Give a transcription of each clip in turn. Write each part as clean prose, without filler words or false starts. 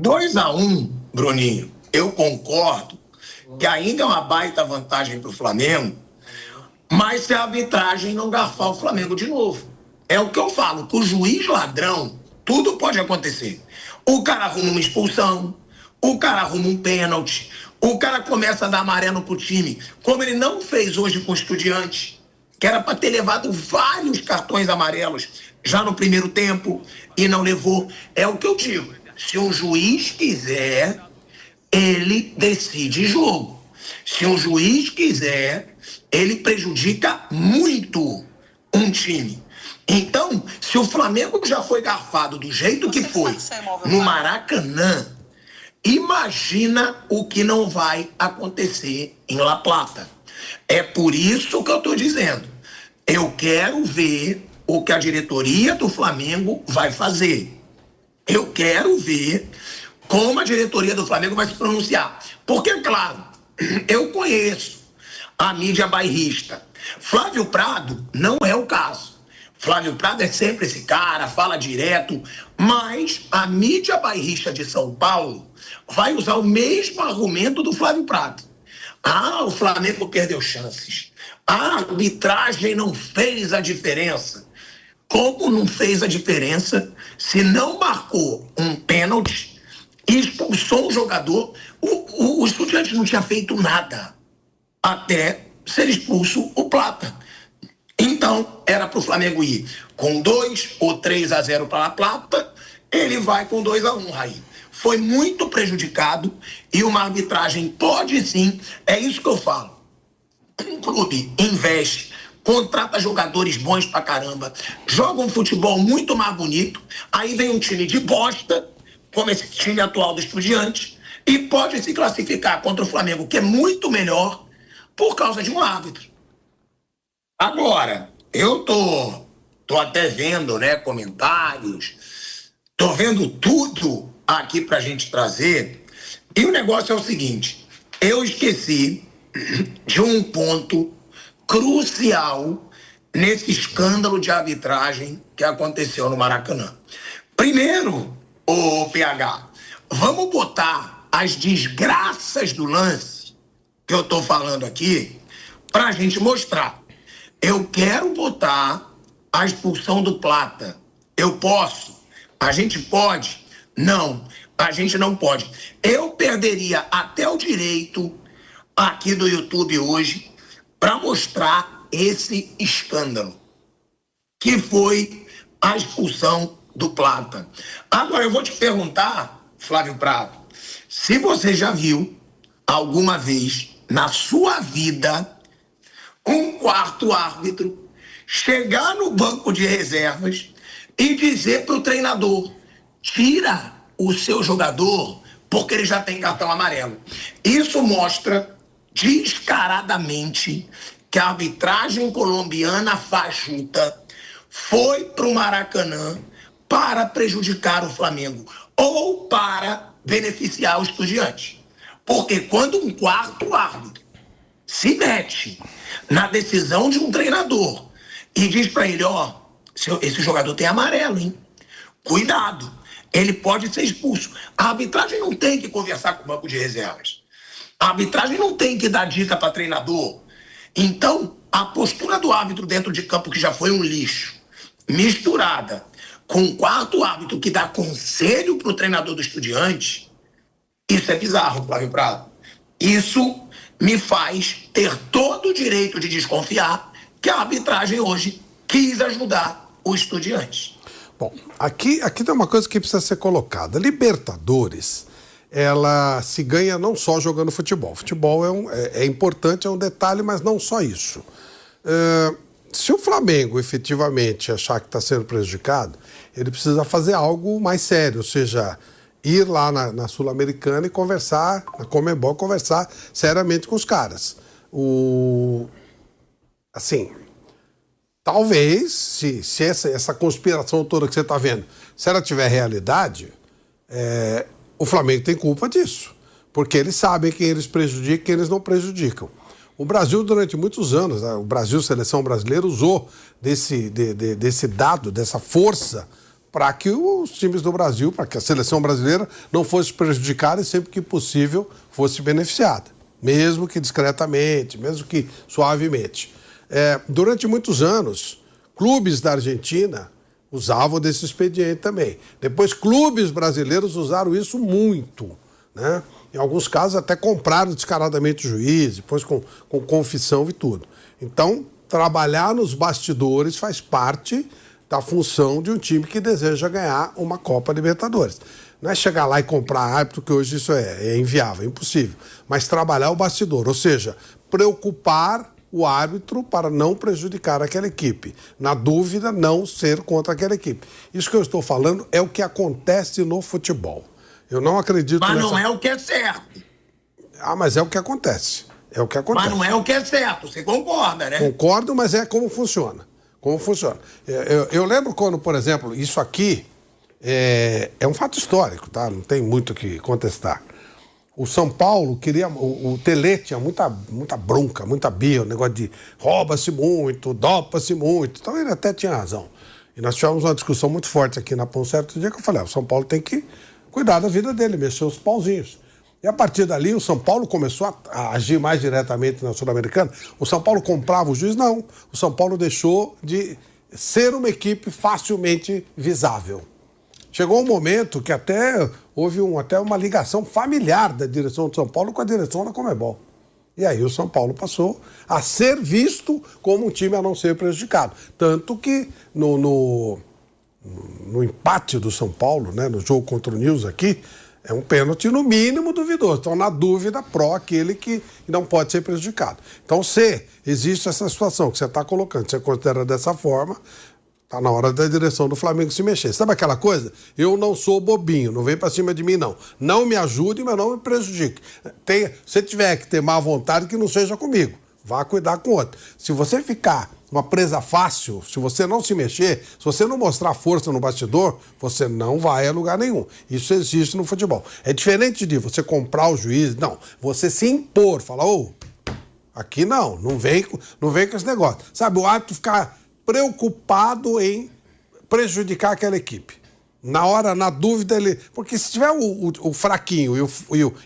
2-1, Bruninho. Eu concordo que ainda é uma baita vantagem para o Flamengo, mas se a arbitragem não garfar o Flamengo de novo. É o que eu falo, com o juiz ladrão, tudo pode acontecer. O cara arruma uma expulsão, o cara arruma um pênalti, o cara começa a dar amarelo pro time, como ele não fez hoje com o Estudiantes, que era para ter levado vários cartões amarelos já no primeiro tempo e não levou. É o que eu digo. Se um juiz quiser, ele decide jogo. Se um juiz quiser, ele prejudica muito um time. Então, se o Flamengo já foi garfado do jeito que foi no Maracanã, imagina o que não vai acontecer em La Plata. É por isso que eu estou dizendo. Eu quero ver o que a diretoria do Flamengo vai fazer. Eu quero ver como a diretoria do Flamengo vai se pronunciar. Porque, claro, eu conheço a mídia bairrista. Flávio Prado não é o caso. Flávio Prado é sempre esse cara, fala direto, mas a mídia bairrista de São Paulo vai usar o mesmo argumento do Flávio Prado. Ah, o Flamengo perdeu chances. A arbitragem não fez a diferença. Como não fez a diferença se não marcou um pênalti e expulsou um jogador? O Estudiantes não tinha feito nada até ser expulso o Plata. Então, era para o Flamengo ir com 2 ou 3-0 para a Plata, ele vai com 2-1, Raí. Foi muito prejudicado e uma arbitragem pode sim, é isso que eu falo. Um clube investe, contrata jogadores bons pra caramba, joga um futebol muito mais bonito, aí vem um time de bosta, como esse time atual do Estudiantes, e pode se classificar contra o Flamengo, que é muito melhor, por causa de um árbitro. Agora, eu tô até vendo, né, comentários, tô vendo tudo aqui pra gente trazer, e o negócio é o seguinte, eu esqueci de um ponto crucial nesse escândalo de arbitragem que aconteceu no Maracanã. Primeiro, o PH, vamos botar as desgraças do lance que eu tô falando aqui pra gente mostrar. Eu quero botar a expulsão do Plata. Eu posso? A gente pode? Não, a gente não pode. Eu perderia até o direito aqui do YouTube hoje para mostrar esse escândalo, que foi a expulsão do Plata. Agora eu vou te perguntar, Flávio Prado, se você já viu alguma vez na sua vida um quarto árbitro chegar no banco de reservas e dizer para o treinador: tira o seu jogador porque ele já tem cartão amarelo. Isso mostra descaradamente que a arbitragem colombiana fajuta foi para o Maracanã para prejudicar o Flamengo ou para beneficiar o Estudiante. Porque quando um quarto árbitro se mete na decisão de um treinador e diz para ele: ó, esse jogador tem amarelo, hein? Cuidado, ele pode ser expulso. A arbitragem não tem que conversar com o banco de reservas. A arbitragem não tem que dar dica para treinador. Então, a postura do árbitro dentro de campo, que já foi um lixo, misturada com o quarto árbitro que dá conselho para o treinador do Estudiante, isso é bizarro, Flávio Prado. Isso me faz ter todo o direito de desconfiar que a arbitragem hoje quis ajudar o Estudiante. Bom, aqui tem uma coisa que precisa ser colocada. Libertadores, ela se ganha não só jogando futebol. Futebol é importante, é um detalhe, mas não só isso. Se o Flamengo efetivamente achar que está sendo prejudicado, ele precisa fazer algo mais sério, ou seja, ir lá na Sul-Americana e conversar, na Conmebol, conversar seriamente com os caras. Assim, talvez, se essa conspiração toda que você está vendo, se ela tiver realidade, o Flamengo tem culpa disso. Porque eles sabem quem eles prejudicam e quem eles não prejudicam. O Brasil, durante muitos anos, né, o Brasil, seleção brasileira, usou desse dado, dessa força, para que os times do Brasil, para que a seleção brasileira não fosse prejudicada e sempre que possível fosse beneficiada, mesmo que discretamente, mesmo que suavemente. Durante muitos anos, clubes da Argentina usavam desse expediente também. Depois, clubes brasileiros usaram isso muito, né? Em alguns casos, até compraram descaradamente o juiz, depois com confissão e tudo. Então, trabalhar nos bastidores faz parte da função de um time que deseja ganhar uma Copa Libertadores. Não é chegar lá e comprar árbitro, que hoje isso é inviável, é impossível. Mas trabalhar o bastidor, ou seja, preocupar o árbitro para não prejudicar aquela equipe. Na dúvida, não ser contra aquela equipe. Isso que eu estou falando é o que acontece no futebol. Eu não acredito Mas não é o que é certo. Mas é o que acontece. É o que acontece. Mas não é o que é certo. Você concorda, né? Concordo, mas é como funciona. Como funciona. Eu lembro quando, por exemplo, isso aqui é um fato histórico, tá? Não tem muito o que contestar. O São Paulo queria... O Tele tinha muita bronca, muita birra, o negócio de rouba-se muito, dopa-se muito. Então ele até tinha razão. E nós tivemos uma discussão muito forte aqui na PAN certo dia que eu falei, o São Paulo tem que cuidar da vida dele, mexer os pauzinhos. E a partir dali o São Paulo começou a agir mais diretamente na Sul-Americana. O São Paulo comprava o juiz? Não. O São Paulo deixou de ser uma equipe facilmente visável. Chegou um momento que até houve até uma ligação familiar da direção do São Paulo com a direção da Conmebol. E aí o São Paulo passou a ser visto como um time a não ser prejudicado. Tanto que no empate do São Paulo, né, no jogo contra o Nils aqui, é um pênalti no mínimo duvidoso. Então, na dúvida, aquele que não pode ser prejudicado. Então, se existe essa situação que você está colocando, você considera dessa forma, está na hora da direção do Flamengo se mexer. Sabe aquela coisa? Eu não sou bobinho, não vem para cima de mim, não. Não me ajude, mas não me prejudique. Se tiver que ter má vontade, que não seja comigo. Vá cuidar com outro. Se você ficar uma presa fácil, se você não se mexer, se você não mostrar força no bastidor, você não vai a lugar nenhum. Isso existe no futebol. É diferente de você comprar o juiz, não. Você se impor, falar, aqui não vem com esse negócio. Sabe, o árbitro ficar preocupado em prejudicar aquela equipe. Na dúvida, porque se tiver o fraquinho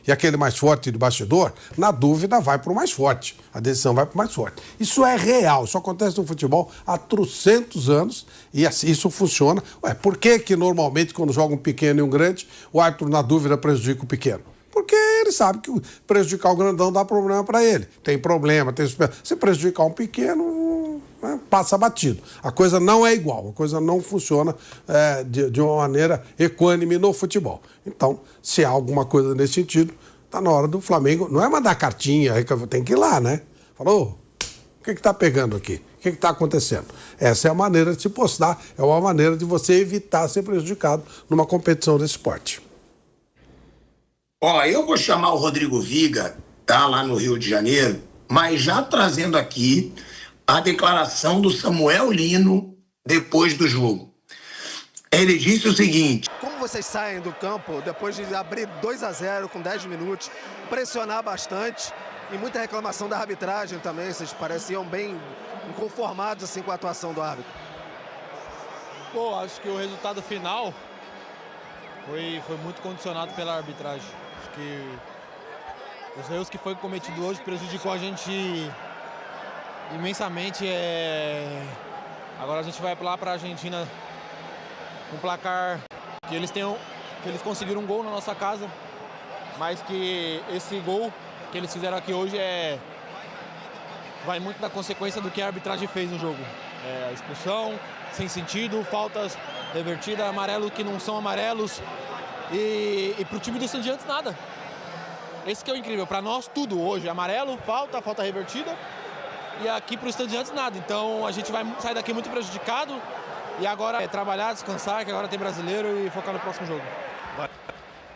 e aquele mais forte do bastidor, na dúvida vai para o mais forte. A decisão vai para o mais forte. Isso é real, isso acontece no futebol há trocentos anos e assim, isso funciona. Por que normalmente quando joga um pequeno e um grande, o árbitro na dúvida prejudica o pequeno? Porque ele sabe que prejudicar o grandão dá problema para ele. Tem problema, se prejudicar um pequeno, passa batido. A coisa não é igual, a coisa não funciona de uma maneira equânime no futebol. Então, se há alguma coisa nesse sentido, está na hora do Flamengo, não é mandar cartinha, tem que ir lá, né? Falou, o que está pegando aqui? O que está acontecendo? Essa é a maneira de se postar, é uma maneira de você evitar ser prejudicado numa competição desse esporte. Eu vou chamar o Rodrigo Viga, tá lá no Rio de Janeiro, mas já trazendo aqui a declaração do Samuel Lino depois do jogo. Ele disse o seguinte: como vocês saem do campo depois de abrir 2-0 com 10 minutos, pressionar bastante e muita reclamação da arbitragem também, vocês pareciam bem inconformados assim, com a atuação do árbitro? Acho que o resultado final foi muito condicionado pela arbitragem. Acho que os erros que foi cometido hoje prejudicou a gente imensamente. Agora a gente vai lá para a Argentina com um placar que eles conseguiram um gol na nossa casa, mas que esse gol que eles fizeram aqui hoje vai muito da consequência do que a arbitragem fez no jogo. A expulsão sem sentido, faltas revertidas, amarelo que não são amarelos e para o time do Estudiantes nada. Esse que é o incrível, para nós tudo hoje, amarelo, falta revertida. E aqui para o Estudiantes nada, então a gente vai sair daqui muito prejudicado e agora é trabalhar, descansar, que agora tem brasileiro e focar no próximo jogo.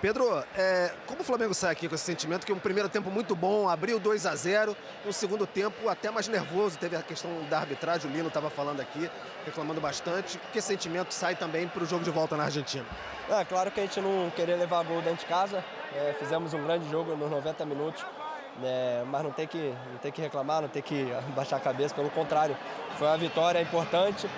Pedro, como o Flamengo sai aqui com esse sentimento que um primeiro tempo muito bom, abriu 2-0, um segundo tempo até mais nervoso, teve a questão da arbitragem, o Lino estava falando aqui, reclamando bastante, que sentimento sai também para o jogo de volta na Argentina? Claro que a gente não queria levar gol dentro de casa, fizemos um grande jogo nos 90 minutos, mas não tem que reclamar, não tem que baixar a cabeça, pelo contrário, foi uma vitória importante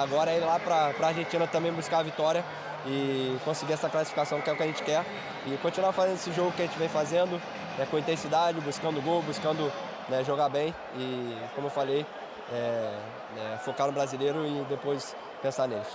Agora é ir lá para a Argentina também buscar a vitória e conseguir essa classificação, que é o que a gente quer. E continuar fazendo esse jogo que a gente vem fazendo, com intensidade, buscando gol, buscando jogar bem. E, como eu falei, focar no brasileiro e depois pensar neles.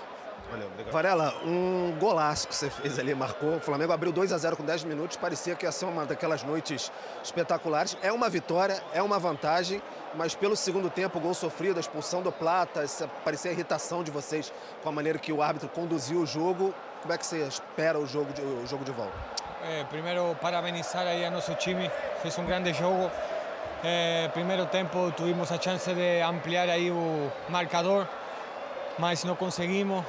Valeu, obrigado. Varela, um golaço que você fez ali, marcou. O Flamengo abriu 2-0 com 10 minutos. Parecia que ia ser uma daquelas noites espetaculares. É uma vitória, é uma vantagem, mas pelo segundo tempo, o gol sofrido, a expulsão do Plata, parecia a irritação de vocês com a maneira que o árbitro conduziu o jogo. Como é que você espera o jogo de volta? Primeiro, parabenizar aí a nosso time. Fez um grande jogo. Primeiro tempo, tivemos a chance de ampliar aí o marcador, mas não conseguimos.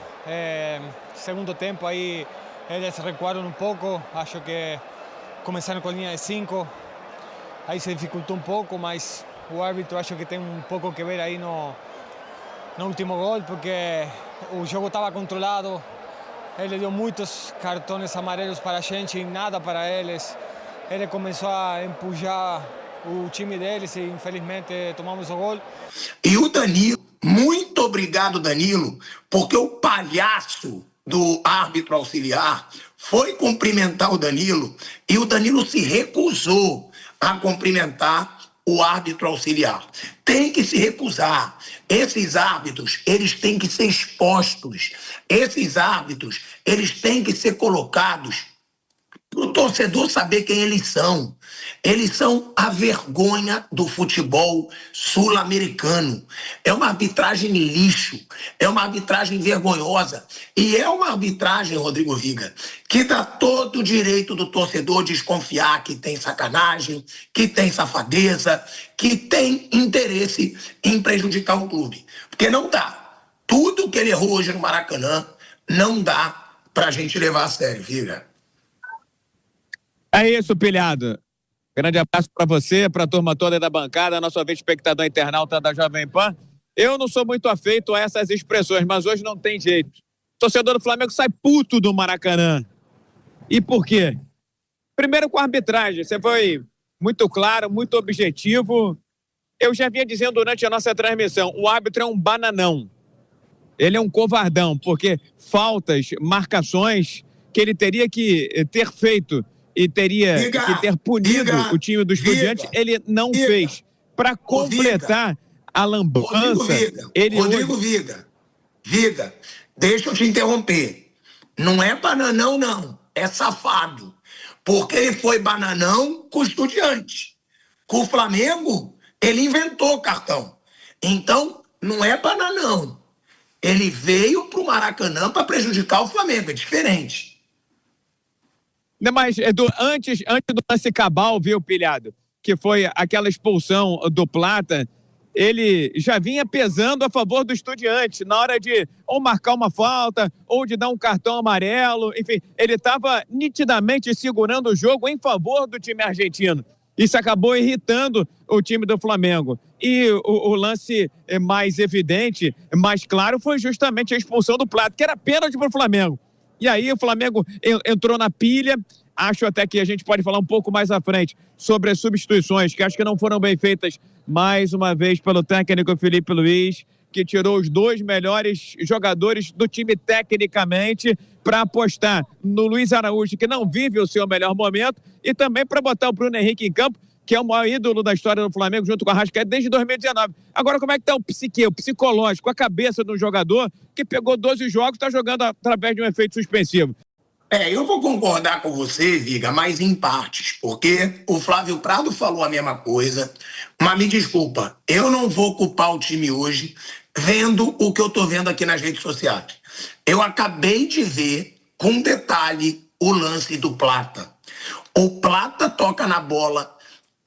Segundo tempo aí eles recuaram um pouco, acho que começaram com linha de 5, aí se dificultou um pouco, mas o árbitro acho que tem um pouco que ver aí no último gol, porque o jogo estava controlado, ele deu muitos cartões amarelos para a gente e nada para eles, ele começou a empujar o time deles e infelizmente tomamos o gol. E o Danilo, muito obrigado, Danilo, porque o palhaço do árbitro auxiliar foi cumprimentar o Danilo e o Danilo se recusou a cumprimentar o árbitro auxiliar. Tem que se recusar. Esses árbitros, eles têm que ser expostos. Esses árbitros, eles têm que ser colocados para o torcedor saber quem eles são. Eles são a vergonha do futebol sul-americano. É uma arbitragem lixo, é uma arbitragem vergonhosa. E é uma arbitragem, Rodrigo Viga, que dá todo o direito do torcedor desconfiar que tem sacanagem, que tem safadeza, que tem interesse em prejudicar o clube. Porque não dá. Tudo que ele errou hoje no Maracanã não dá pra gente levar a sério, Viga. É isso, pilhado. Grande abraço para você, para a turma toda da bancada, nosso ouvinte espectador internauta da Jovem Pan. Eu não sou muito afeito a essas expressões, mas hoje não tem jeito. O torcedor do Flamengo sai puto do Maracanã. E por quê? Primeiro com a arbitragem. Você foi muito claro, muito objetivo. Eu já vinha dizendo durante a nossa transmissão, o árbitro é um bananão. Ele é um covardão, porque faltas, marcações que ele teria que ter feito e teria que ter punido o time do Estudiantes, ele não fez. Para completar a lambança, Rodrigo Viga, deixa eu te interromper. Não é bananão, não. É safado. Porque ele foi bananão com o Estudiante. Com o Flamengo, ele inventou o cartão. Então, não é bananão. Ele veio para o Maracanã para prejudicar o Flamengo. É diferente. Mas antes do lance cabal, viu, pilhado? Que foi aquela expulsão do Plata, ele já vinha pesando a favor do Estudiante na hora de ou marcar uma falta ou de dar um cartão amarelo. Enfim, ele estava nitidamente segurando o jogo em favor do time argentino. Isso acabou irritando o time do Flamengo. E o lance mais evidente, mais claro, foi justamente a expulsão do Plata, que era pênalti para o Flamengo. E aí o Flamengo entrou na pilha. Acho até que a gente pode falar um pouco mais à frente sobre as substituições, que acho que não foram bem feitas mais uma vez pelo técnico Felipe Luiz, que tirou os dois melhores jogadores do time tecnicamente para apostar no Luiz Araújo, que não vive o seu melhor momento, e também para botar o Bruno Henrique em campo, que é o maior ídolo da história do Flamengo, junto com a Arrascaeta, desde 2019. Agora, como é que está o psicológico, a cabeça do jogador que pegou 12 jogos e está jogando através de um efeito suspensivo? Eu vou concordar com você, Viga, mas em partes, porque o Flávio Prado falou a mesma coisa, mas me desculpa, eu não vou culpar o time hoje vendo o que eu estou vendo aqui nas redes sociais. Eu acabei de ver, com detalhe, o lance do Plata. O Plata toca na bola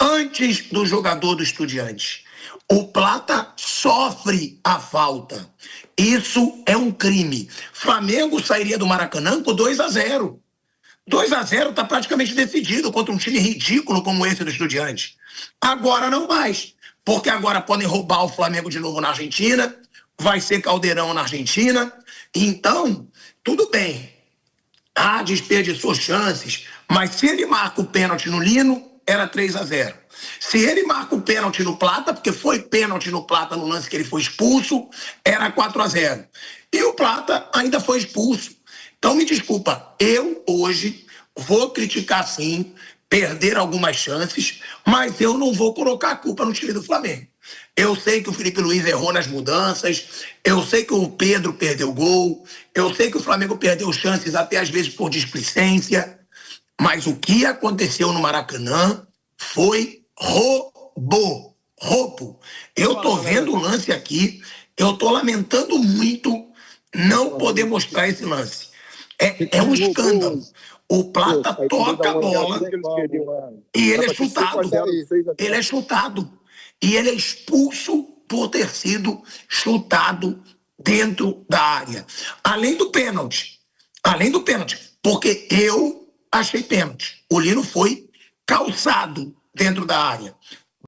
antes do jogador do Estudiante. O Plata sofre a falta. Isso é um crime. Flamengo sairia do Maracanã com 2-0. 2-0 está praticamente decidido contra um time ridículo como esse do Estudiante. Agora não mais, porque agora podem roubar o Flamengo de novo na Argentina, vai ser caldeirão na Argentina. Então, tudo bem. Desperdiçou chances, mas se ele marca o pênalti no Lino, era 3-0. Se ele marca o pênalti no Plata, porque foi pênalti no Plata no lance que ele foi expulso, era 4-0. E o Plata ainda foi expulso. Então, me desculpa, eu hoje vou criticar sim, perder algumas chances, mas eu não vou colocar a culpa no time do Flamengo. Eu sei que o Felipe Luiz errou nas mudanças, eu sei que o Pedro perdeu gol, eu sei que o Flamengo perdeu chances até às vezes por displicência, mas o que aconteceu no Maracanã foi roubo. Eu tô vendo o lance aqui, eu tô lamentando muito não poder mostrar esse lance. É um escândalo. O Plata toca a bola e ele é chutado. Ele é chutado. E ele é expulso por ter sido chutado dentro da área. Além do pênalti. Porque eu achei pênalti. O Lino foi calçado dentro da área.